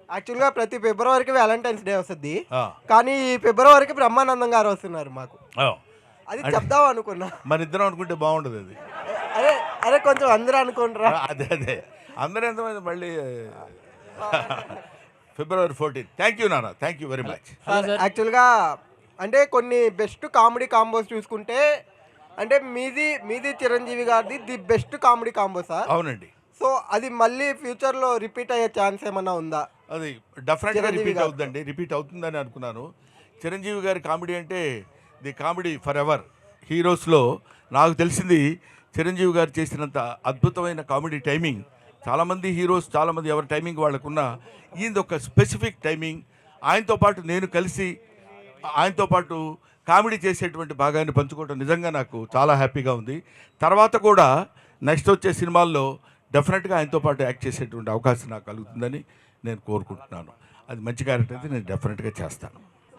యాక్చువల్గా ప్రతి ఫిబ్రవరికి Valentine's day వస్తుంది, ఆ, కానీ ఈ ఫిబ్రవరికి బ్రహ్మానందం గారు వస్తున్నారు మాకు. ఆ. అది చెప్దాం అనుకున్నా. మన ఇద్దరం అనుకుంటే బాగుండదు అది. అరే అరే కొంచెం అందరూ అనుకుంటారా? అదే అందరూ ఎంతమంది మళ్ళీ February 14. థ్యాంక్ యూ నాన్న, థ్యాంక్ యూ వెరీ మచ్. యాక్చువల్గా అంటే కొన్ని బెస్ట్ కామెడీ కాంబోస్ చూసుకుంటే అంటే మీది చిరంజీవి గారిది the best comedy combo sir. అవునండి, సో అది మళ్ళీ ఫ్యూచర్లో రిపీట్ అయ్యే ఛాన్స్ ఏమన్నా ఉందా? అది డెఫినెట్గా చిరంజీవి రిపీట్ గారు. అవుతుందండి, రిపీట్ అవుతుందని అనుకున్నాను. చిరంజీవి గారి కామెడీ అంటే ది కామెడీ ఫర్ ఎవర్. హీరోస్లో నాకు తెలిసింది చిరంజీవి గారు చేసినంత అద్భుతమైన కామెడీ టైమింగ్ చాలామంది హీరోస్, చాలామంది ఎవరి టైమింగ్ వాళ్ళకున్న, ఈయనది ఒక స్పెసిఫిక్ టైమింగ్. ఆయనతో పాటు నేను కలిసి ఆయనతో పాటు కామెడీ చేసేటువంటి భాగాన్ని పంచుకోవడం నిజంగా నాకు చాలా హ్యాపీగా ఉంది. తర్వాత కూడా నెక్స్ట్ వచ్చే సినిమాల్లో డెఫినెట్గా ఆయనతో పాటు యాక్ట్ చేసేటువంటి అవకాశం నాకు కలుగుతుందని నేను కోరుకుంటున్నాను. అది మంచి క్యారెక్టర్ అయితే నేను డెఫినెట్గా చేస్తాను.